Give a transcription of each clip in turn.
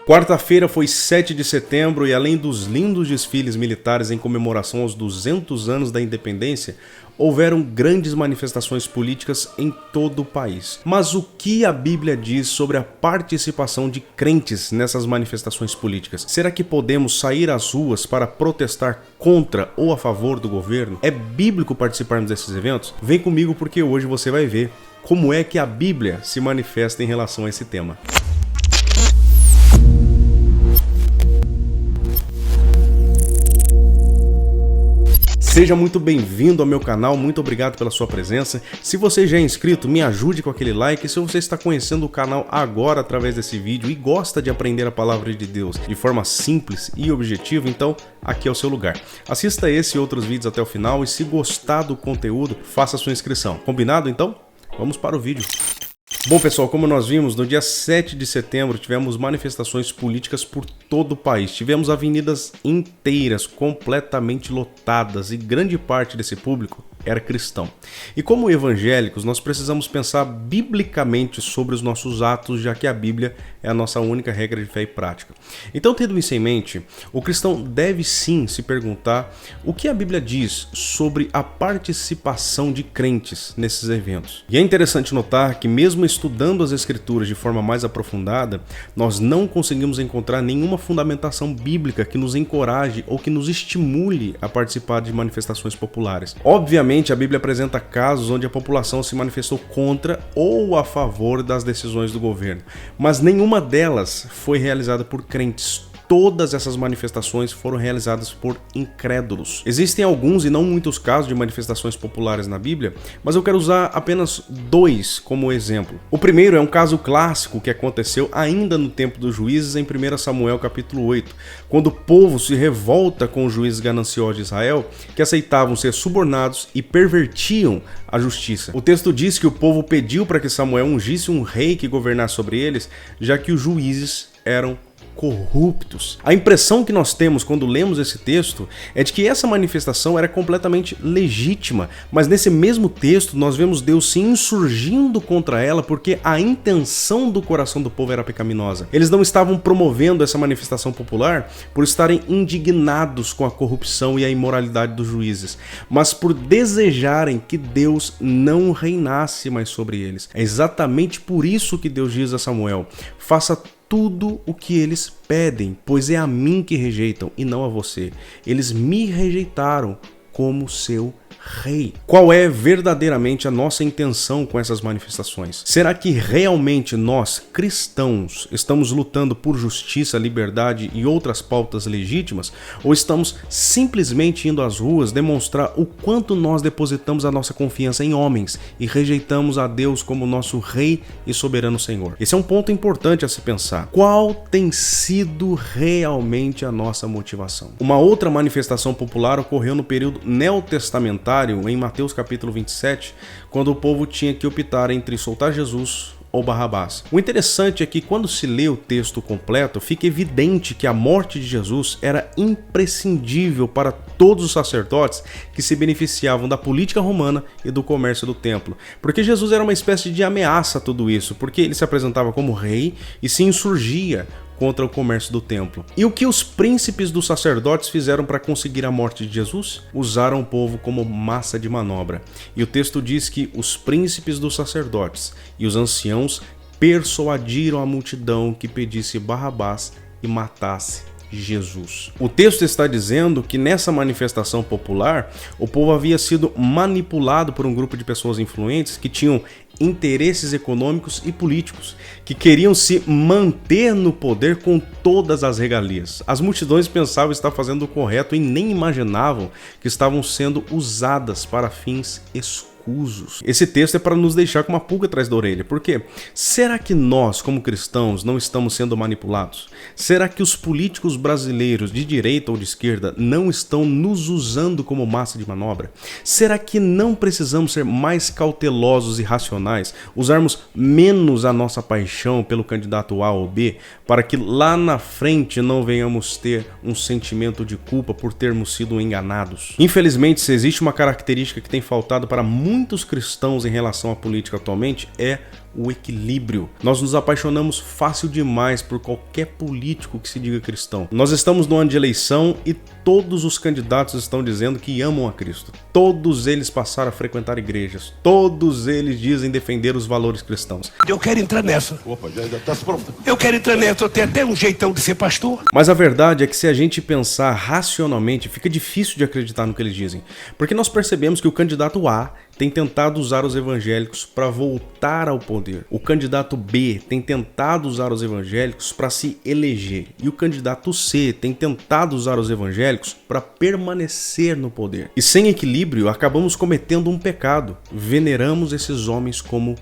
Quarta-feira foi 7 de setembro e além dos lindos desfiles militares em comemoração aos 200 anos da independência, houveram grandes manifestações políticas em todo o país. Mas o que a Bíblia diz sobre a participação de crentes nessas manifestações políticas? Será que podemos sair às ruas para protestar contra ou a favor do governo? É bíblico participarmos desses eventos? Vem comigo porque hoje você vai ver como é que a Bíblia se manifesta em relação a esse tema. Seja muito bem-vindo ao meu canal, muito obrigado pela sua presença. Se você já é inscrito, me ajude com aquele like. Se você está conhecendo o canal agora através desse vídeo e gosta de aprender a palavra de Deus de forma simples e objetiva, então aqui é o seu lugar. Assista esse e outros vídeos até o final e se gostar do conteúdo, faça sua inscrição. Combinado então? Vamos para o vídeo. Bom pessoal, como nós vimos, no dia 7 de setembro tivemos manifestações políticas por todo o país. Tivemos avenidas inteiras completamente lotadas e grande parte desse público era cristão. E como evangélicos, nós precisamos pensar biblicamente sobre os nossos atos, já que a Bíblia é a nossa única regra de fé e prática. Então, tendo isso em mente, o cristão deve sim se perguntar o que a Bíblia diz sobre a participação de crentes nesses eventos. E é interessante notar que mesmo estudando as Escrituras de forma mais aprofundada, nós não conseguimos encontrar nenhuma fundamentação bíblica que nos encoraje ou que nos estimule a participar de manifestações populares. Obviamente, a Bíblia apresenta casos onde a população se manifestou contra ou a favor das decisões do governo, mas nenhuma delas foi realizada por crentes. Todas essas manifestações foram realizadas por incrédulos. Existem alguns e não muitos casos de manifestações populares na Bíblia, mas eu quero usar apenas dois como exemplo. O primeiro é um caso clássico que aconteceu ainda no tempo dos juízes em 1 Samuel capítulo 8, quando o povo se revolta com os juízes gananciosos de Israel, que aceitavam ser subornados e pervertiam a justiça. O texto diz que o povo pediu para que Samuel ungisse um rei que governasse sobre eles, já que os juízes eram corruptos. A impressão que nós temos quando lemos esse texto é de que essa manifestação era completamente legítima, mas nesse mesmo texto nós vemos Deus se insurgindo contra ela porque a intenção do coração do povo era pecaminosa. Eles não estavam promovendo essa manifestação popular por estarem indignados com a corrupção e a imoralidade dos juízes, mas por desejarem que Deus não reinasse mais sobre eles. É exatamente por isso que Deus diz a Samuel: faça tudo o que eles pedem, pois é a mim que rejeitam e não a você. Eles me rejeitaram como seu rei. Qual é verdadeiramente a nossa intenção com essas manifestações? Será que realmente nós, cristãos, estamos lutando por justiça, liberdade e outras pautas legítimas? Ou estamos simplesmente indo às ruas demonstrar o quanto nós depositamos a nossa confiança em homens e rejeitamos a Deus como nosso rei e soberano Senhor? Esse é um ponto importante a se pensar. Qual tem sido realmente a nossa motivação? Uma outra manifestação popular ocorreu no período neotestamentário, em Mateus capítulo 27, quando o povo tinha que optar entre soltar Jesus ou Barrabás. O interessante é que quando se lê o texto completo, fica evidente que a morte de Jesus era imprescindível para todos os sacerdotes que se beneficiavam da política romana e do comércio do templo, porque Jesus era uma espécie de ameaça a tudo isso, porque ele se apresentava como rei e se insurgia contra o comércio do templo. E o que os príncipes dos sacerdotes fizeram para conseguir a morte de Jesus? Usaram o povo como massa de manobra. E o texto diz que os príncipes dos sacerdotes e os anciãos persuadiram a multidão que pedisse Barrabás e matasse Jesus. O texto está dizendo que nessa manifestação popular, o povo havia sido manipulado por um grupo de pessoas influentes que tinham interesses econômicos e políticos, que queriam se manter no poder com todas as regalias. As multidões pensavam estar fazendo o correto e nem imaginavam que estavam sendo usadas para fins escusos. escusos. Esse texto é para nos deixar com uma pulga atrás da orelha. Por quê? Será que nós, como cristãos, não estamos sendo manipulados? Será que os políticos brasileiros, de direita ou de esquerda, não estão nos usando como massa de manobra? Será que não precisamos ser mais cautelosos e racionais, usarmos menos a nossa paixão pelo candidato A ou B, para que lá na frente não venhamos ter um sentimento de culpa por termos sido enganados? Infelizmente, se existe uma característica que tem faltado para muitos cristãos em relação à política atualmente, é o equilíbrio. Nós nos apaixonamos fácil demais por qualquer político que se diga cristão. Nós estamos no ano de eleição e todos os candidatos estão dizendo que amam a Cristo. Todos eles passaram a frequentar igrejas. Todos eles dizem defender os valores cristãos. Eu quero entrar nessa. Opa, já tá pronto. Eu quero entrar nessa. Eu tenho até um jeitão de ser pastor. Mas a verdade é que se a gente pensar racionalmente, fica difícil de acreditar no que eles dizem. Porque nós percebemos que o candidato A tem tentado usar os evangélicos para voltar ao poder. O candidato B tem tentado usar os evangélicos para se eleger. E o candidato C tem tentado usar os evangélicos para permanecer no poder. E sem equilíbrio, acabamos cometendo um pecado. Veneramos esses homens como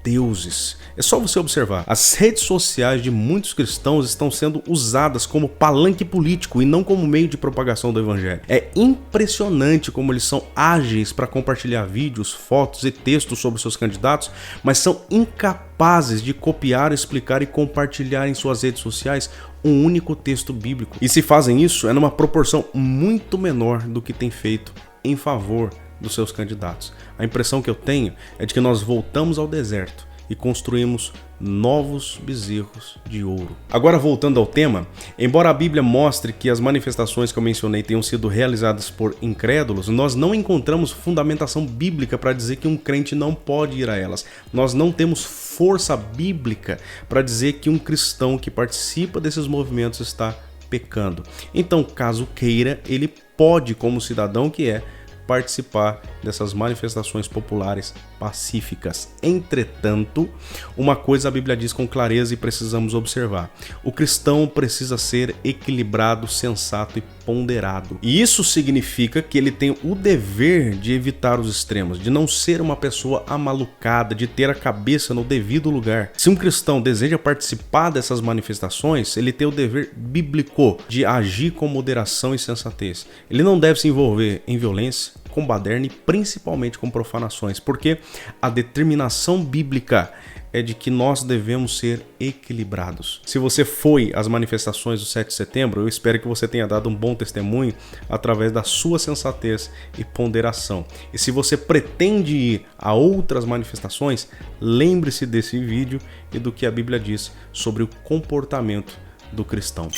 deuses. É só você observar. As redes sociais de muitos cristãos estão sendo usadas como palanque político e não como meio de propagação do evangelho. É impressionante como eles são ágeis para compartilhar vídeos, fotos e textos sobre seus candidatos, mas são incapazes de copiar, explicar e compartilhar em suas redes sociais um único texto bíblico. E se fazem isso, é numa proporção muito menor do que tem feito em favor dos seus candidatos. A impressão que eu tenho é de que nós voltamos ao deserto e construímos novos bezerros de ouro. Agora, voltando ao tema, embora a Bíblia mostre que as manifestações que eu mencionei tenham sido realizadas por incrédulos, nós não encontramos fundamentação bíblica para dizer que um crente não pode ir a elas. Nós não temos força bíblica para dizer que um cristão que participa desses movimentos está pecando. Então, caso queira, ele pode, como cidadão que é, participar dessas manifestações populares pacíficas. Entretanto, uma coisa a Bíblia diz com clareza e precisamos observar: o cristão precisa ser equilibrado, sensato e ponderado. E isso significa que ele tem o dever de evitar os extremos, de não ser uma pessoa amalucada, de ter a cabeça no devido lugar. Se um cristão deseja participar dessas manifestações, ele tem o dever bíblico de agir com moderação e sensatez. Ele não deve se envolver em violência, com baderna e principalmente com profanações, porque a determinação bíblica é de que nós devemos ser equilibrados. Se você foi às manifestações do 7 de setembro, eu espero que você tenha dado um bom testemunho através da sua sensatez e ponderação. E se você pretende ir a outras manifestações, lembre-se desse vídeo e do que a Bíblia diz sobre o comportamento do cristão.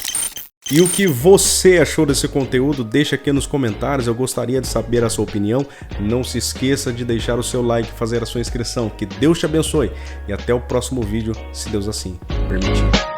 E o que você achou desse conteúdo, deixa aqui nos comentários, eu gostaria de saber a sua opinião. Não se esqueça de deixar o seu like e fazer a sua inscrição. Que Deus te abençoe e até o próximo vídeo, se Deus assim permitir.